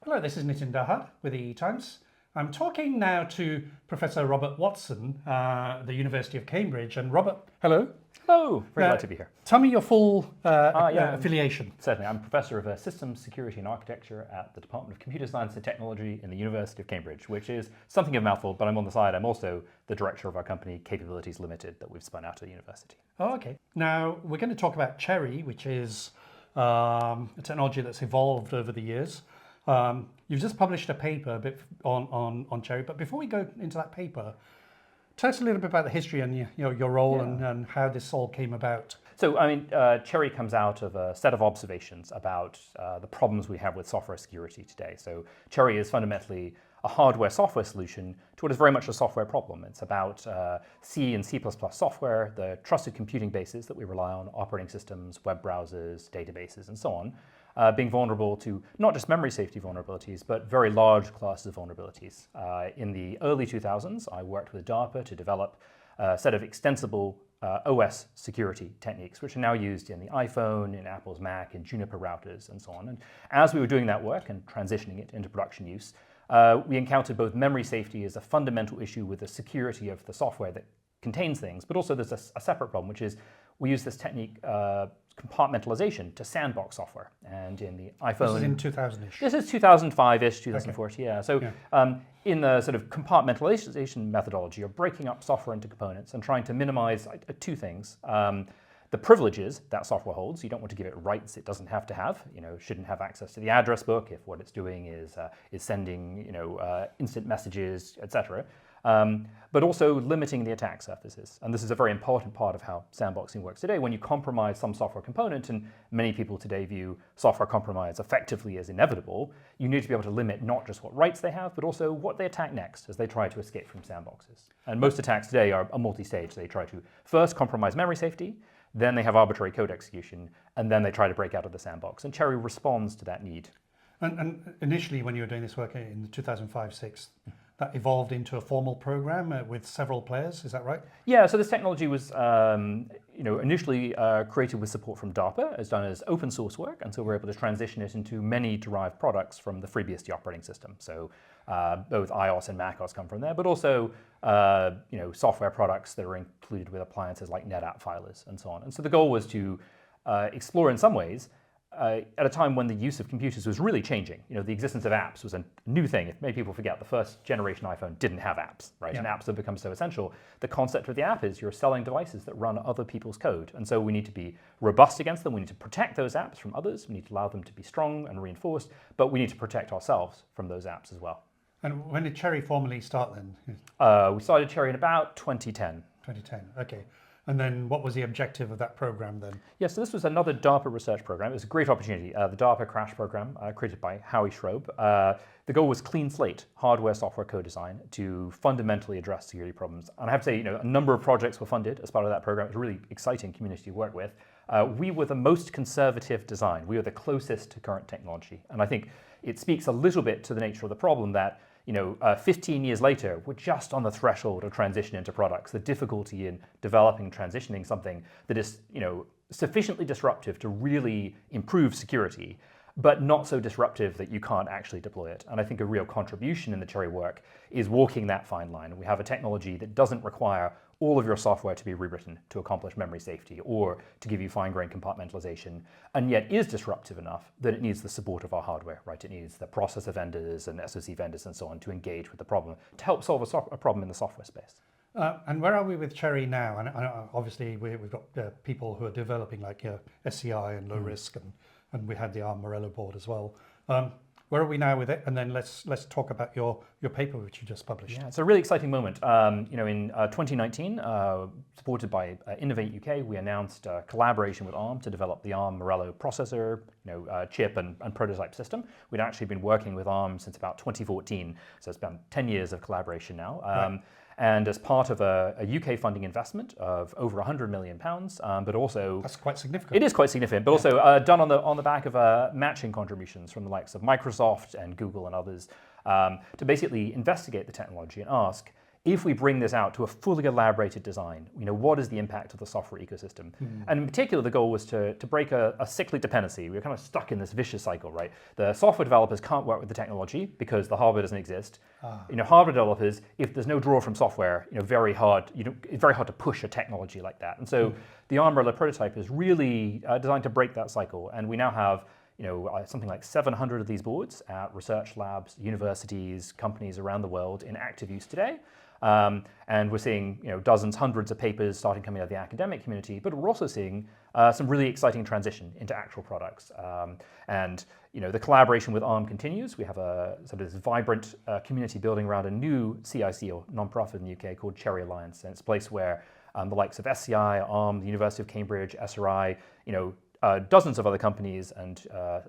Hello, this is Nitin Dahad with the E-Times. I'm talking now to Professor Robert Watson, the University of Cambridge. And Robert, hello. Hello, very glad to be here. Tell me your full affiliation. Certainly, I'm Professor of Systems, Security and Architecture at the Department of Computer Science and Technology in the University of Cambridge, which is something of a mouthful, but I'm on the side. I'm also the director of our company, Capabilities Limited, that we've spun out of the university. Oh, okay. Now, we're going to talk about CHERI, which is a technology that's evolved over the years. You've just published a paper on CHERI, but before we go into that paper, tell us a little bit about the history and your role and how this all came about. So, CHERI comes out of a set of observations about the problems we have with software security today. So, CHERI is fundamentally a hardware-software solution to what is very much a software problem. It's about C and C++ software, the trusted computing bases that we rely on, operating systems, web browsers, databases, and so on, being vulnerable to not just memory safety vulnerabilities, but very large classes of vulnerabilities. In the early 2000s, I worked with DARPA to develop a set of extensible OS security techniques, which are now used in the iPhone, in Apple's Mac, in Juniper routers, and so on. And as we were doing that work and transitioning it into production use, we encountered both memory safety as a fundamental issue with the security of the software that contains things, but also there's a separate problem, which is we use this technique, compartmentalization, to sandbox software. And in the iPhone... This is in 2000-ish. This is 2005-ish, 2004, okay. yeah. So in the sort of compartmentalization methodology, you're breaking up software into components and trying to minimize two things. The privileges that software holds. You don't want to give it rights it doesn't have to have. It shouldn't have access to the address book if what it's doing is sending instant messages, etc. But also limiting the attack surfaces. And this is a very important part of how sandboxing works today. When you compromise some software component, and many people today view software compromise effectively as inevitable, you need to be able to limit not just what rights they have, but also what they attack next as they try to escape from sandboxes. And most attacks today are multi-stage. They try to first compromise memory safety, then they have arbitrary code execution, and then they try to break out of the sandbox. And CHERI responds to that need. And initially, when you were doing this work in 2005-06, that evolved into a formal program with several players, is that right? Yeah, so this technology was initially created with support from DARPA. It's done as open source work, and so we're able to transition it into many derived products from the FreeBSD operating system. So both iOS and macOS come from there, but also software products that are included with appliances like NetApp filers and so on. And so the goal was to explore in some ways at a time when the use of computers was really changing. The existence of apps was a new thing. If many people forget, the first generation iPhone didn't have apps, right? Yeah. And apps have become so essential. The concept of the app is you're selling devices that run other people's code. And so we need to be robust against them. We need to protect those apps from others. We need to allow them to be strong and reinforced, but we need to protect ourselves from those apps as well. And when did CHERI formally start then? We started CHERI in about 2010. 2010, okay. And then what was the objective of that program then? Yeah, so this was another DARPA research program. It was a great opportunity. The DARPA Crash program, created by Howie Schroeb. The goal was clean slate, hardware, software co-design to fundamentally address security problems. And I have to say, a number of projects were funded as part of that program. It was a really exciting community to work with. We were the most conservative design. We were the closest to current technology. And I think it speaks a little bit to the nature of the problem that 15 years later, we're just on the threshold of transition into products. The difficulty in developing and transitioning something that is, sufficiently disruptive to really improve security, but not so disruptive that you can't actually deploy it. And I think a real contribution in the CHERI work is walking that fine line. We have a technology that doesn't require all of your software to be rewritten to accomplish memory safety or to give you fine-grained compartmentalization, and yet is disruptive enough that it needs the support of our hardware, right? It needs the processor vendors and SoC vendors and so on to engage with the problem, to help solve a problem in the software space. And where are we with CHERI now? And obviously we've got people who are developing like SCI and low risk, and we had the ARM Morello board as well. Where are we now with it? And then let's talk about your paper, which you just published. Yeah, it's a really exciting moment. In 2019, supported by Innovate UK, we announced a collaboration with ARM to develop the ARM Morello processor, chip and prototype system. We'd actually been working with ARM since about 2014, so it's been 10 years of collaboration now. Right. And as part of a UK funding investment of over £100 million, but also... That's quite significant. It is quite significant, but also done on the back of matching contributions from the likes of Microsoft and Google and others to basically investigate the technology and ask, if we bring this out to a fully elaborated design, what is the impact of the software ecosystem? And in particular, the goal was to break a cyclic dependency. We were kind of stuck in this vicious cycle, right? The software developers can't work with the technology because the hardware doesn't exist. Hardware developers, if there's no draw from software, it's very hard to push a technology like that. And so the Umbrella prototype is really designed to break that cycle. And we now have something like 700 of these boards at research labs, universities, companies around the world in active use today. And we're seeing dozens, hundreds of papers starting coming out of the academic community, but we're also seeing some really exciting transition into actual products. And the collaboration with ARM continues. We have a sort of this vibrant community building around a new CIC, or nonprofit in the UK, called CHERI Alliance. And it's a place where the likes of SCI, ARM, the University of Cambridge, SRI, dozens of other companies and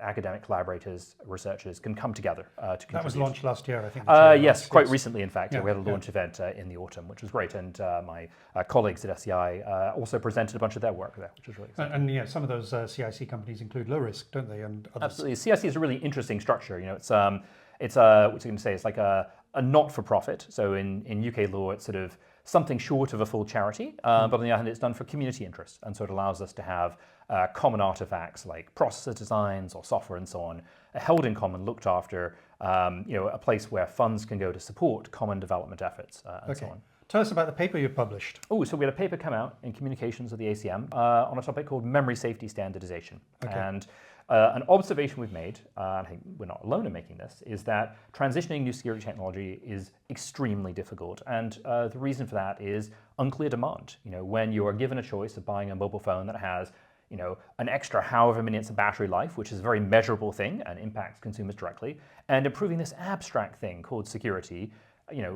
academic collaborators, researchers can come together to contribute. That was launched last year, I think. Yes, quite recently, in fact. We had a launch event in the autumn, which was great. And my colleagues at SCI also presented a bunch of their work there, which was really exciting. And some of those CIC companies include low risk, don't they? And others. Absolutely. CIC is a really interesting structure. It's what's I going to say? It's like a not-for-profit. So in UK law, it's sort of something short of a full charity, but on the other hand, it's done for community interest, and so it allows us to have common artifacts like processor designs or software and so on, held in common, looked after, a place where funds can go to support common development efforts and so on. Tell us about the paper you published. So we had a paper come out in Communications of the ACM on a topic called memory safety standardization. And an observation we've made, I think we're not alone in making this, is that transitioning new security technology is extremely difficult. And the reason for that is unclear demand. When you are given a choice of buying a mobile phone that has an extra however many minutes of battery life, which is a very measurable thing and impacts consumers directly, and improving this abstract thing called security,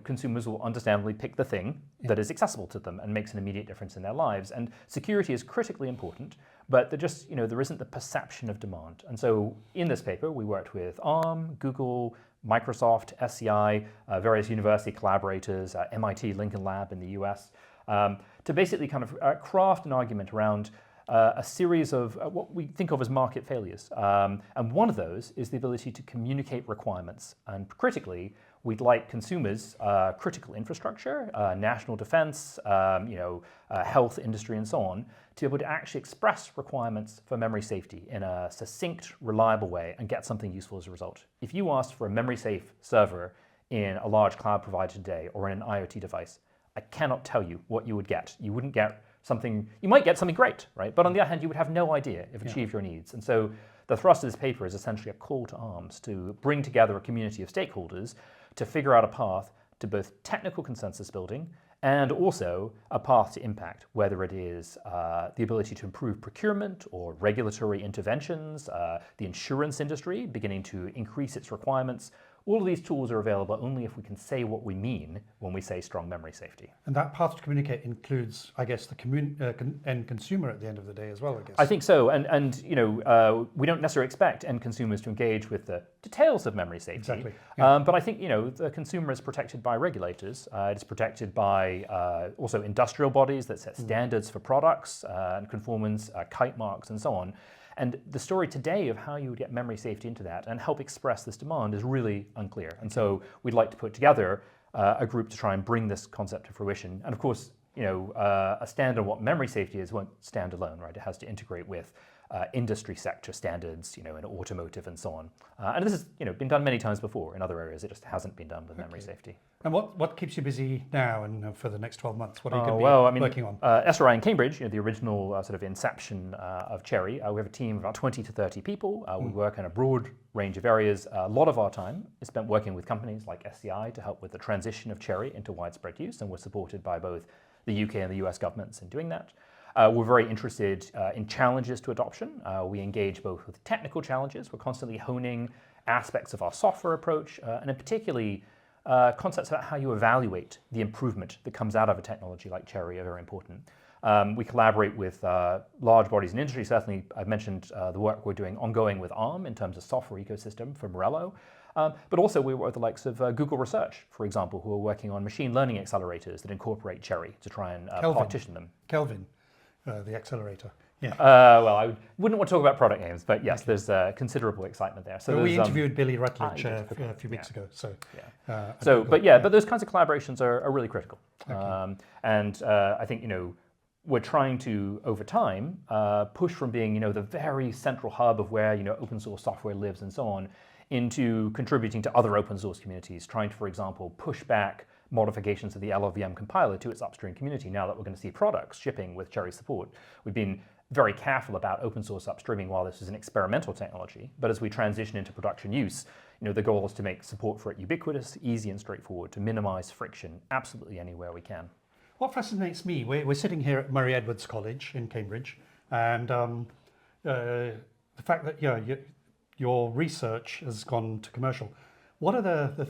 consumers will understandably pick the thing that is accessible to them and makes an immediate difference in their lives. And security is critically important, but there isn't the perception of demand. And so in this paper, we worked with ARM, Google, Microsoft, SCI, various university collaborators, MIT Lincoln Lab in the US, to basically kind of craft an argument around a series of what we think of as market failures. And one of those is the ability to communicate requirements. And critically, we'd like consumers, critical infrastructure, national defense, health industry and so on, to be able to actually express requirements for memory safety in a succinct, reliable way and get something useful as a result. If you asked for a memory safe server in a large cloud provider today or in an IoT device, I cannot tell you what you would get. You wouldn't get something, you might get something great, right? But on the other hand, you would have no idea if it achieved your needs. And so the thrust of this paper is essentially a call to arms to bring together a community of stakeholders to figure out a path to both technical consensus building and also a path to impact, whether it is the ability to improve procurement or regulatory interventions, the insurance industry beginning to increase its requirements. All of these tools are available only if we can say what we mean when we say strong memory safety. And that path to communicate includes, I guess, the end consumer at the end of the day as well, I guess. I think so. And we don't necessarily expect end consumers to engage with the details of memory safety. Exactly. But I think, the consumer is protected by regulators. It is protected by also industrial bodies that set standards for products and conformance, kite marks and so on. And the story today of how you would get memory safety into that and help express this demand is really unclear. And so we'd like to put together a group to try and bring this concept to fruition. And of course, a standard on what memory safety is won't stand alone, right? It has to integrate with industry sector standards, in automotive and so on. And this has, been done many times before in other areas. It just hasn't been done with memory safety. And what keeps you busy now and for the next 12 months? What are you going to be working on? SRI in Cambridge, the original sort of inception of CHERI, we have a team of about 20 to 30 people. We work in a broad range of areas. A lot of our time is spent working with companies like SCI to help with the transition of CHERI into widespread use, and we're supported by both the UK and the US governments in doing that. We're very interested in challenges to adoption. We engage both with technical challenges. We're constantly honing aspects of our software approach, and in particularly concepts about how you evaluate the improvement that comes out of a technology like CHERI are very important. We collaborate with large bodies in industry. Certainly, I've mentioned the work we're doing ongoing with ARM in terms of software ecosystem for Morello. But also we work with the likes of Google Research, for example, who are working on machine learning accelerators that incorporate CHERI to try and partition them. Kelvin, the accelerator. Yeah. Well, wouldn't want to talk about product names, but yes, there's considerable excitement there. So we interviewed Billy Rutledge a few weeks ago. So, but those kinds of collaborations are really critical. Okay. I think we're trying to, over time, push from being the very central hub of where open source software lives and so on, into contributing to other open source communities, trying to, for example, push back modifications of the LLVM compiler to its upstream community now that we're going to see products shipping with CHERI support. We've been very careful about open source upstreaming while this is an experimental technology, but as we transition into production use, the goal is to make support for it ubiquitous, easy and straightforward, to minimize friction absolutely anywhere we can. What fascinates me, we're sitting here at Murray Edwards College in Cambridge, and the fact that your research has gone to commercial. What are the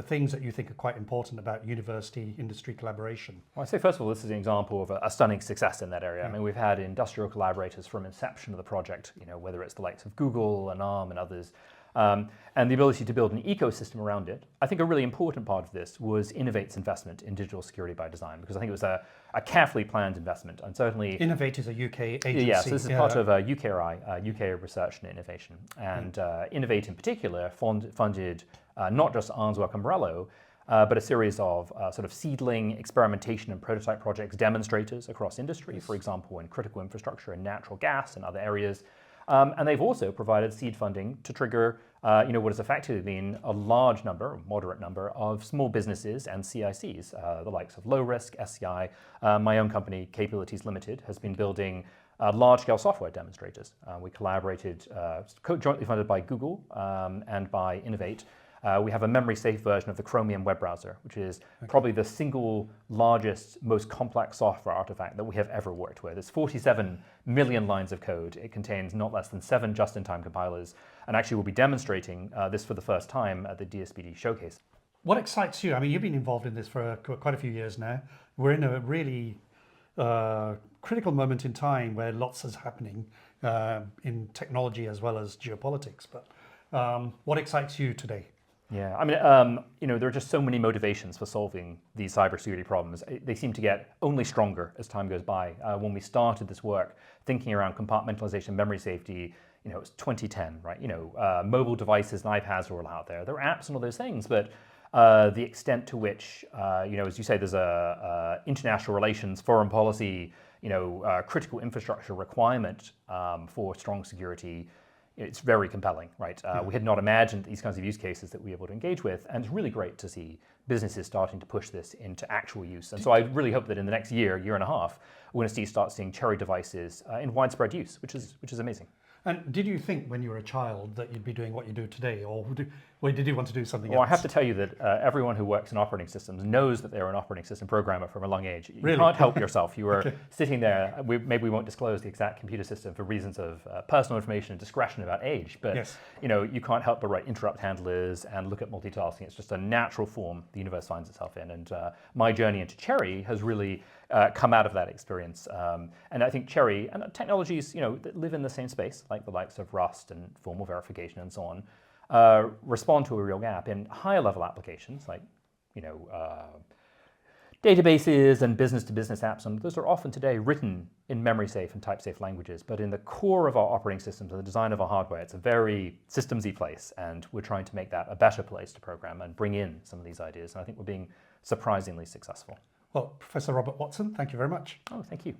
things that you think are quite important about university-industry collaboration? Well, I'd say, first of all, this is an example of a stunning success in that area. I mean, we've had industrial collaborators from inception of the project, whether it's the likes of Google and Arm and others, and the ability to build an ecosystem around it. I think a really important part of this was Innovate's investment in digital security by design, because I think it was a carefully planned investment, and certainly... Innovate is a UK agency. Yes, this is part of UKRI, UK Research and Innovation, and Innovate in particular funded not just Arm's work umbrella, but a series of sort of seedling experimentation and prototype projects, demonstrators across industry, for example, in critical infrastructure and natural gas and other areas. And they've also provided seed funding to trigger what has effectively been a large number, a moderate number, of small businesses and CICs, the likes of Low Risk, SCI. My own company, Capabilities Limited, has been building large-scale software demonstrators. We collaborated, jointly funded by Google and by Innovate. We have a memory-safe version of the Chromium web browser, which is probably the single largest, most complex software artifact that we have ever worked with. It's 47 million lines of code. It contains not less than 7 just-in-time compilers, and actually we'll be demonstrating this for the first time at the DSBD showcase. What excites you? I mean, you've been involved in this for quite a few years now. We're in a really critical moment in time where lots is happening in technology as well as geopolitics. But what excites you today? Yeah, I mean, there are just so many motivations for solving these cybersecurity problems. They seem to get only stronger as time goes by. When we started this work, thinking around compartmentalization, memory safety, it was 2010, right? Mobile devices and iPads are all out there. There are apps and all those things, but the extent to which, as you say, there's a international relations, foreign policy, critical infrastructure requirement for strong security. It's very compelling, right? We had not imagined these kinds of use cases that we were able to engage with, and it's really great to see businesses starting to push this into actual use. And so I really hope that in the next year and a half, we're going to start seeing CHERI devices in widespread use, which is amazing. And did you think when you were a child that you'd be doing what you do today, or did you want to do something else? Well, I have to tell you that everyone who works in operating systems knows that they're an operating system programmer from a young age. You really? Can't help yourself. You were sitting there. Maybe we won't disclose the exact computer system for reasons of personal information and discretion about age, but yes. You can't help but write interrupt handlers and look at multitasking. It's just a natural form the universe finds itself in. And my journey into CHERI has really come out of that experience. And I think CHERI and technologies, that live in the same space, like the likes of Rust and formal verification and so on, respond to a real gap in higher level applications like, databases and business-to-business apps. And those are often today written in memory-safe and type-safe languages. But in the core of our operating systems and the design of our hardware, it's a very systems-y place. And we're trying to make that a better place to program and bring in some of these ideas. And I think we're being surprisingly successful. Well, Professor Robert Watson, thank you very much. Oh, thank you.